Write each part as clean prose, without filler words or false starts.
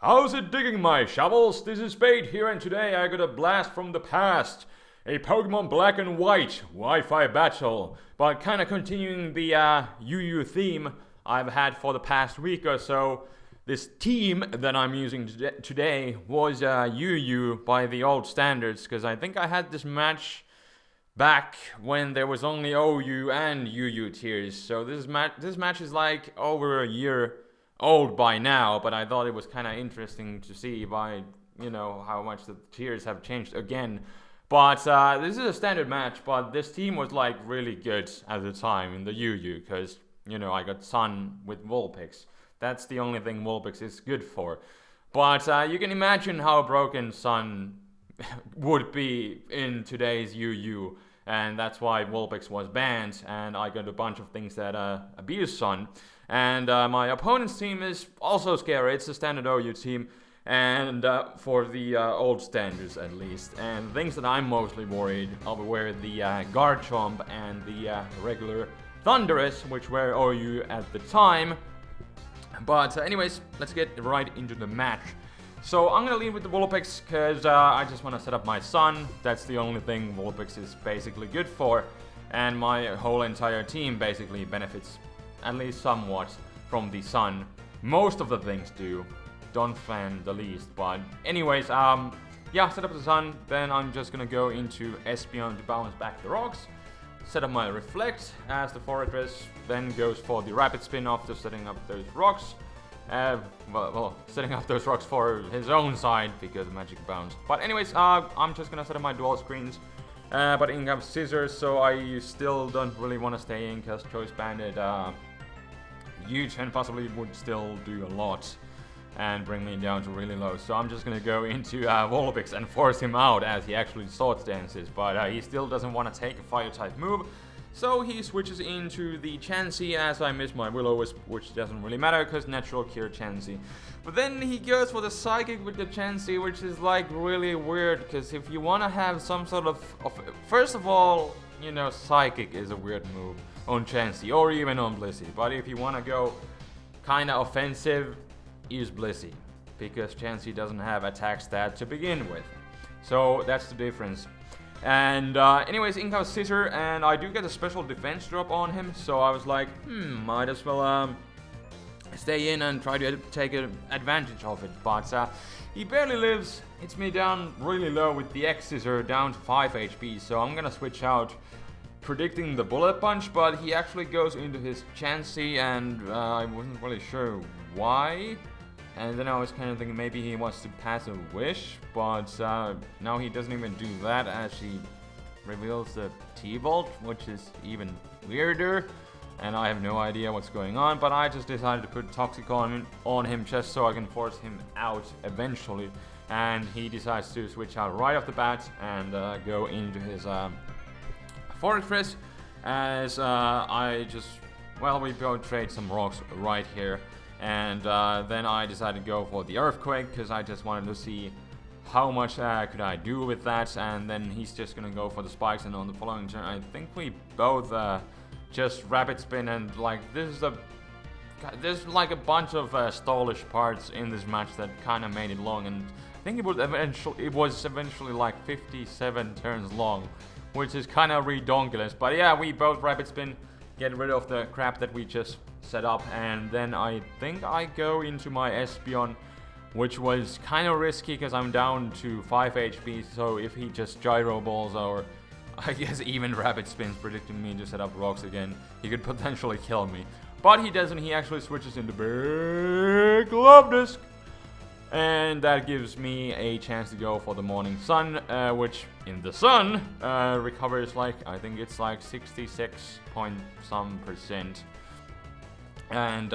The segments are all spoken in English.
How's it digging, my shovels? This is Spade here, and today I got a blast from the past. A Pokemon Black and White Wi-Fi battle, but kind of continuing the UU theme I've had for the past week or so. This team that I'm using today was UU by the old standards, because I think I had this match back when there was only OU and UU tiers. So this match is like over a year old by now, but I thought it was kind of interesting to see how much the tiers have changed again. But this is a standard match, but this team was like really good at the time in the UU, because I got Sun with Vulpix. That's the only thing Vulpix is good for. But you can imagine how broken Sun would be in today's UU, and that's why Vulpix was banned, and I got a bunch of things that abuse Sun. And my opponent's team is also scary. It's a standard OU team, and for the old standards at least. And things that I'm mostly worried of were the Garchomp and the regular Thundurus, which were OU at the time. But anyways, let's get right into the match. So I'm gonna lead with the Vulpix because I just want to set up my Sun. That's the only thing Vulpix is basically good for, and my whole entire team basically benefits at least somewhat from the Sun. Most of the things do, don't fan the least. But anyways, yeah, set up the Sun. Then I'm just gonna go into Espeon to bounce back the rocks. Set up my Reflect as the Fortress, then goes for the Rapid Spin after setting up those rocks. Setting up those rocks for his own side because of Magic Bounce. But anyways, I'm just gonna set up my dual screens. But in comes Scissors, so I still don't really want to stay in because Choice Bandit huge and possibly would still do a lot and bring me down to really low. So I'm just gonna go into Vulpix and force him out as he actually Swords Dances, but he still doesn't want to take a Fire type move. So he switches into the Chansey as I miss my Will-O-Wisp, which doesn't really matter because natural cure Chansey. But then he goes for the Psychic with the Chansey, which is like really weird, because if you want to have some sort of first of all, Psychic is a weird move on Chansey or even on Blissey. But if you want to go kind of offensive, use Blissey, because Chansey doesn't have attack stat to begin with. So that's the difference. And anyways, in comes Scissor, and I do get a special defense drop on him, so I was like, might as well stay in and try to take advantage of it. But he barely lives, hits me down really low with the X-Scissor down to 5 HP, so I'm gonna switch out, predicting the Bullet Punch, but he actually goes into his Chansey, and I wasn't really sure why. And then I was kind of thinking maybe he wants to pass a Wish, but now he doesn't even do that as he reveals the T-Bolt, which is even weirder. And I have no idea what's going on, but I just decided to put Toxicon on him just so I can force him out eventually. And he decides to switch out right off the bat and go into his Fortress as we both trade some rocks right here. And then I decided to go for the Earthquake because I just wanted to see how much could I do with that. And then he's just gonna go for the Spikes, and on the following turn I think we both just Rapid Spin, and like there's like a bunch of stallish parts in this match that kind of made it long, and I think it was eventually like 57 turns long, which is kind of redonkulous. But yeah, we both Rapid Spin, get rid of the crap that we just set up, and then I think I go into my Espeon, which was kind of risky because I'm down to 5 HP, so if he just Gyro Balls or I guess even Rapid Spins predicting me to set up rocks again, he could potentially kill me. But he doesn't, he actually switches into Big Love Disc, and that gives me a chance to go for the Morning Sun, which in the Sun recovers like, I think it's like 66 point some %. And,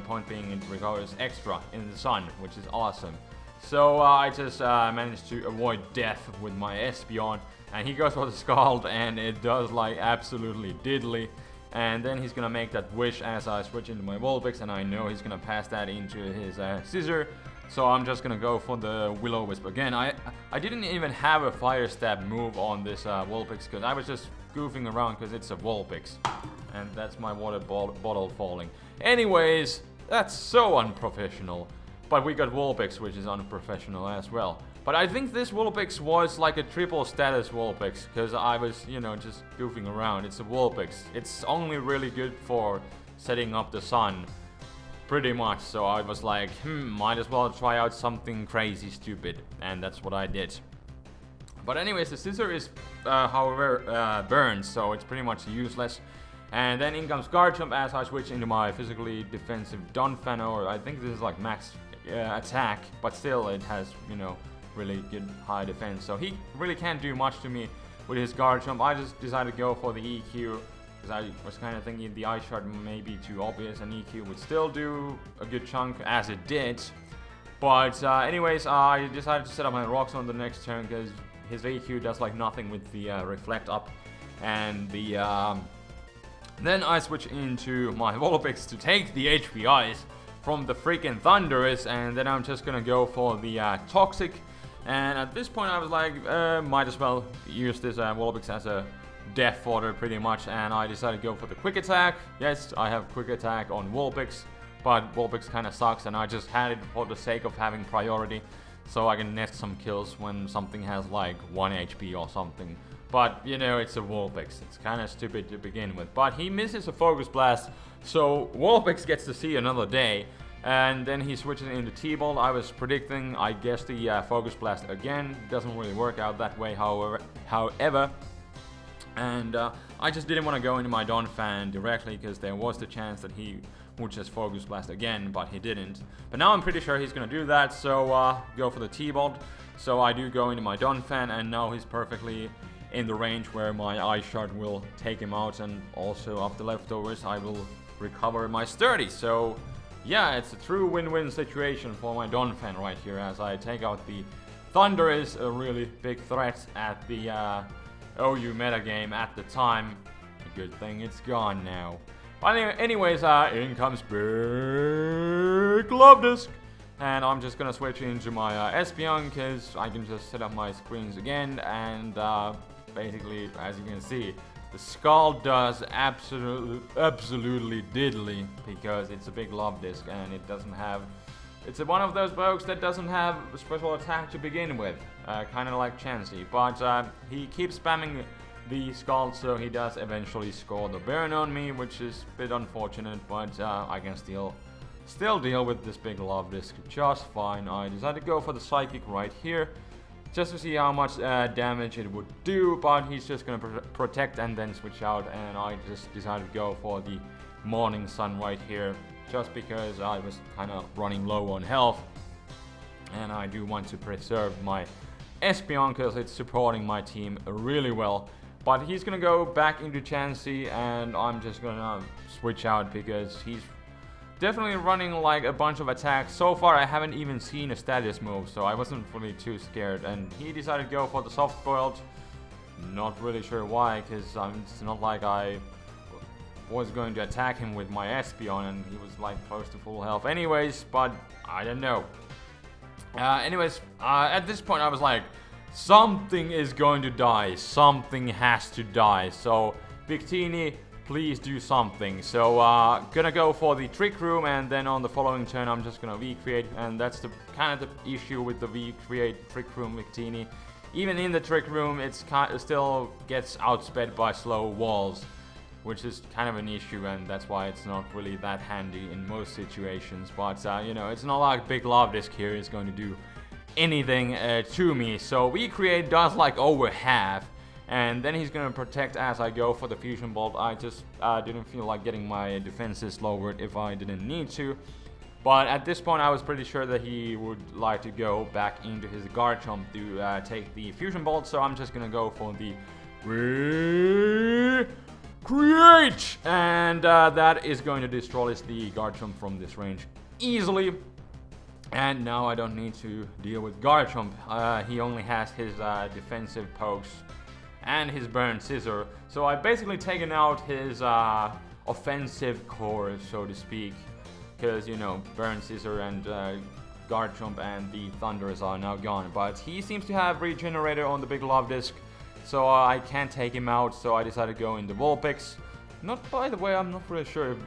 point being, it recovers extra in the Sun, which is awesome. So I just managed to avoid death with my Espeon, and he goes for the Scald, and it does like absolutely diddly. And then he's gonna make that Wish as I switch into my Vulpix, and I know he's gonna pass that into his Scissor. So I'm just gonna go for the Will-O-Wisp again. I didn't even have a Fire Stab move on this Vulpix because I was just goofing around because it's a Vulpix. And that's my water bottle falling. Anyways, that's so unprofessional. But we got Vulpix, which is unprofessional as well. But I think this Vulpix was like a triple status Vulpix, because I was, you know, just goofing around. It's a Vulpix. It's only really good for setting up the sun, pretty much. So I was like, might as well try out something crazy stupid. And that's what I did. But anyways, the Scissor is, however, burned, so it's pretty much useless. And then in comes Garchomp as I switch into my physically defensive Donphan, or I think this is like max attack, but still it has, you know, really good high defense. So he really can't do much to me with his Garchomp. I just decided to go for the EQ, because I was kind of thinking the Ice Shard may be too obvious, and EQ would still do a good chunk, as it did. But anyways, I decided to set up my Rocks on the next turn, because his EQ does like nothing with the Reflect Up, and the then I switch into my Vulpix to take the HP Ice from the freaking Thundurus, and then I'm just gonna go for the Toxic. And at this point I was like, might as well use this Vulpix as a death fodder pretty much, and I decided to go for the Quick Attack. Yes, I have Quick Attack on Vulpix, but Vulpix kinda sucks, and I just had it for the sake of having priority, so I can nest some kills when something has like 1 HP or something. But, you know, it's a Vulpix. It's kind of stupid to begin with. But he misses a Focus Blast, so Vulpix gets to see another day. And then he switches into T-Bolt. I was predicting, I guess, the Focus Blast again. Doesn't really work out that way, however. And I just didn't want to go into my Donphan directly, because there was the chance that he would just Focus Blast again, but he didn't. But now I'm pretty sure he's going to do that, so go for the T-Bolt. So I do go into my Donphan, and now he's perfectly in the range where my Ice Shard will take him out, and also of the leftovers I will recover my Sturdy. So yeah, it's a true win-win situation for my Donphan right here, as I take out the Thundurus, a really big threat at the OU metagame at the time. A good thing it's gone now. But anyways, in comes Big Love Disc. And I'm just gonna switch into my Espeon, because I can just set up my screens again, and basically, as you can see, the Skull does absolutely diddly, because it's a Big Love Disc, and it doesn't have... It's one of those bugs that doesn't have a special attack to begin with, kind of like Chansey. But he keeps spamming the Skull, so he does eventually score the burn on me, which is a bit unfortunate, but I can still deal with this Big Love Disc just fine. I decided to go for the Psychic right here, just to see how much damage it would do, but he's just gonna protect and then switch out, and I just decided to go for the Morning Sun right here, just because I was kind of running low on health, and I do want to preserve my Espeon, because it's supporting my team really well. But he's gonna go back into Chansey, and I'm just gonna switch out, because he's definitely running like a bunch of attacks. So far I haven't even seen a status move, so I wasn't really too scared. And he decided to go for the Soft Boiled. Not really sure why, because it's not like I was going to attack him with my Espeon, and he was like close to full health anyways, but I don't know. At this point I was like, something is going to die, something has to die, so Victini, please do something. So gonna go for the Trick Room, and then on the following turn I'm just gonna V-Create, and that's the kind of the issue with the V-Create Trick Room Victini. Even in the Trick Room, it still gets outsped by slow walls, which is kind of an issue, and that's why it's not really that handy in most situations. But you know, it's not like Big Love Disc here is going to do anything to me. So V-Create does like over half, and then he's gonna protect as I go for the Fusion Bolt. I just didn't feel like getting my defenses lowered if I didn't need to. But at this point I was pretty sure that he would like to go back into his Garchomp to take the Fusion Bolt, so I'm just gonna go for the Create! And that is going to destroy the Garchomp from this range easily. And now I don't need to deal with Garchomp. He only has his defensive pokes and his Burn Scissor. So I've basically taken out his offensive core, so to speak. Because, you know, Burn Scissor and Garchomp and the Thundurus are now gone. But he seems to have Regenerator on the Big Love Disc, so I can't take him out. So I decided to go in the Vulpix. By the way, I'm not really sure if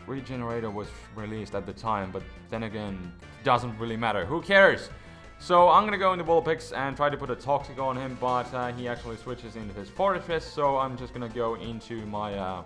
Regenerator was released at the time, but then again, doesn't really matter. Who cares? So I'm gonna go into Vulpix and try to put a Toxic on him, but he actually switches into his Fortress, so I'm just gonna go into my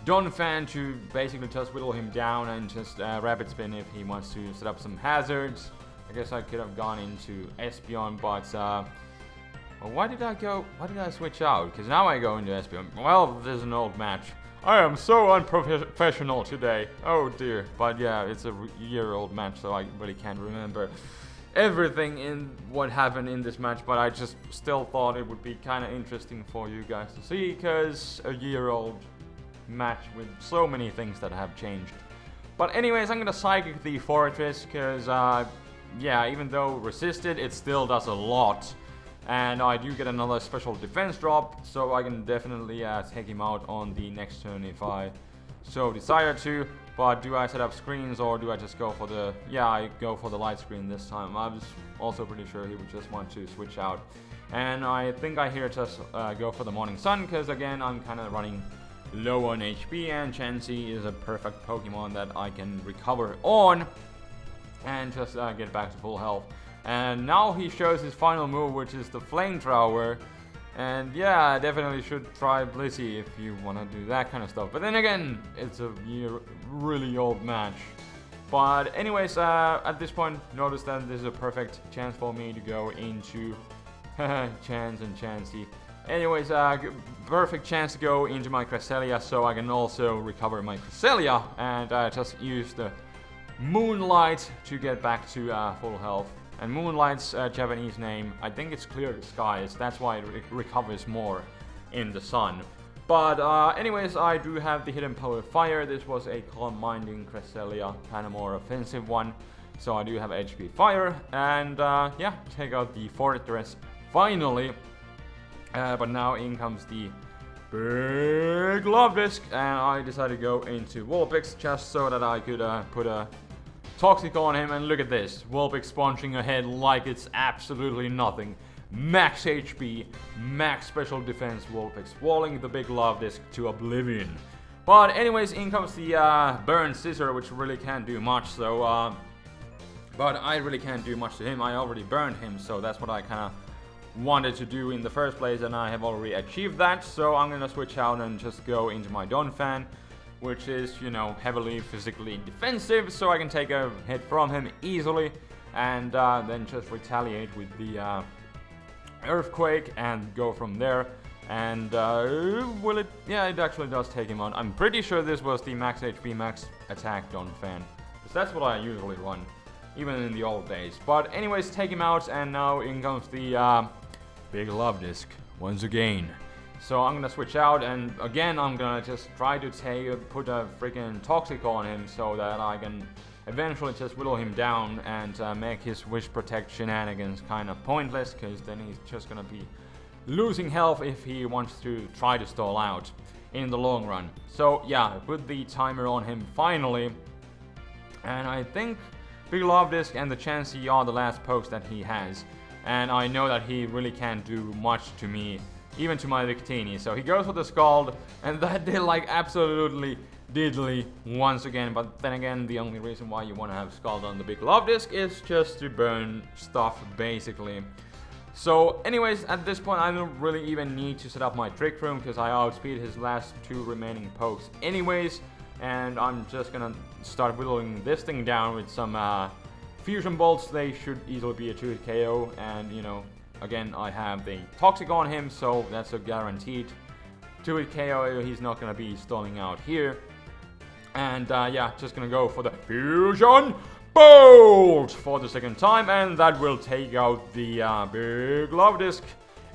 Donphan to basically just whittle him down and just Rapid Spin if he wants to set up some hazards. I guess I could have gone into Espeon, but well, why did I switch out? Because now I go into Espeon. Well, this is an old match. I am so unprofessional today. Oh dear. But yeah, it's a year-old match, so I really can't remember everything in what happened in this match, but I just still thought it would be kind of interesting for you guys to see, because a year-old match with so many things that have changed. But anyways, I'm gonna Psychic the Fortress, because yeah, even though resisted, it still does a lot. And I do get another special defense drop, so I can definitely take him out on the next turn if I so desire to. But do I set up screens, or do I just go for the... Yeah, I go for the light screen this time. I was also pretty sure he would just want to switch out. And I think I here just go for the Morning Sun, because again, I'm kind of running low on HP, and Chansey is a perfect Pokemon that I can recover on and just get back to full health. And now he shows his final move, which is the Flamethrower. And yeah, I definitely should try Blissey if you want to do that kind of stuff. But then again, it's a really old match. But anyways, at this point, notice that this is a perfect chance for me to go into Chance and Chansey. Anyways, perfect chance to go into my Cresselia, so I can also recover my Cresselia and just use the Moonlight to get back to full health. And Moonlight's Japanese name, I think it's Clear Skies. That's why it recovers more in the sun. But anyways, I do have the Hidden Power Fire. This was a Calm Minding Cresselia, kind of more offensive one. So I do have HP Fire. And yeah, take out the Fortress finally. But now in comes the big Love Disc. And I decided to go into Vulpix just so that I could put a Toxic on him, and look at this. Vulpix punching ahead like it's absolutely nothing. Max HP, max special defense Vulpix, walling the big Love Disc to oblivion. But anyways, in comes the Burn Scissor, which really can't do much, so but I really can't do much to him. I already burned him, so that's what I kind of wanted to do in the first place, and I have already achieved that. So I'm gonna switch out and just go into my Donphan, which is, you know, heavily physically defensive, so I can take a hit from him easily, and then just retaliate with the Earthquake and go from there. And will it? Yeah, it actually does take him out. I'm pretty sure this was the max HP, max attack Donphan, because that's what I usually run, even in the old days. But anyways, take him out, and now in comes the big Love Disc once again. So I'm gonna switch out, and again I'm gonna just try to put a freaking Toxic on him so that I can eventually just whittle him down and make his Wish Protect shenanigans kind of pointless, because then he's just gonna be losing health if he wants to try to stall out in the long run. So yeah, put the timer on him finally, and I think Big Love Disc and the Chansey are the last pokes that he has, and I know that he really can't do much to me, even to my Victini. So he goes for the Scald, and that did like absolutely diddly once again. But then again, the only reason why you want to have Scald on the big Love Disc is just to burn stuff, basically. So anyways, at this point I don't really even need to set up my Trick Room, because I outspeed his last two remaining pokes anyways. And I'm just gonna start whittling this thing down with some Fusion Bolts. They should easily be a 2 KO, and you know, again, I have the Toxic on him, so that's a guaranteed 2-hit KO. He's not going to be stalling out here. And yeah, just going to go for the Fusion Bolt for the second time, and that will take out the big Love Disc.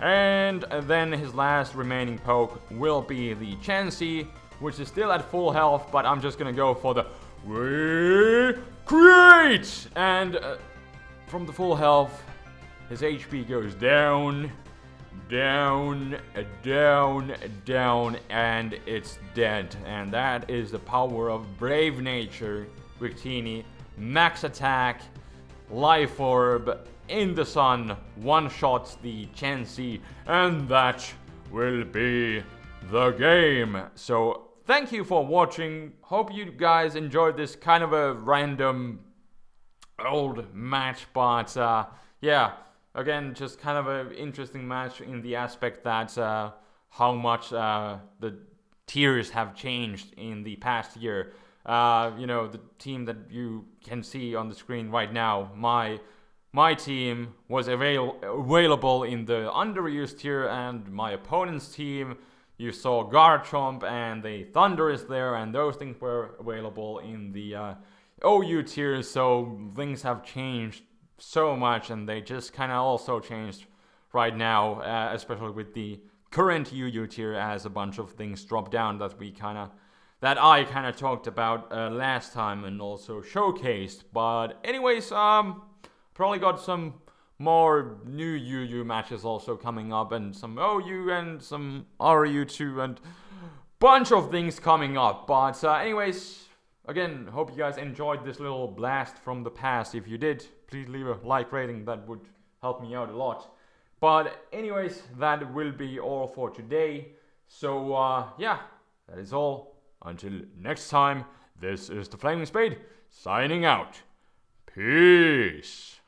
And then his last remaining poke will be the Chansey, which is still at full health, but I'm just going to go for the Recreate! And from the full health, his HP goes down, down, down, down, and it's dead. And that is the power of Brave Nature. Victini, max attack, Life Orb, in the sun, one-shots the Chansey, and that will be the game. So thank you for watching. Hope you guys enjoyed this kind of a random old match, but yeah, again, just kind of an interesting match in the aspect that how much the tiers have changed in the past year. The team that you can see on the screen right now, my team was available in the underused tier, and my opponent's team, you saw Garchomp and the Thundurus there, and those things were available in the OU tier. So things have changed so much, and they just kind of also changed right now, especially with the current UU tier, as a bunch of things dropped down that I kind of talked about last time and also showcased. But anyways, probably got some more new UU matches also coming up, and some OU and some RU2 and bunch of things coming up. But anyways, again, hope you guys enjoyed this little blast from the past. If you did, please leave a like rating, that would help me out a lot. But anyways, that will be all for today. So yeah, that is all. Until next time, this is TheFlamingSpade signing out. Peace.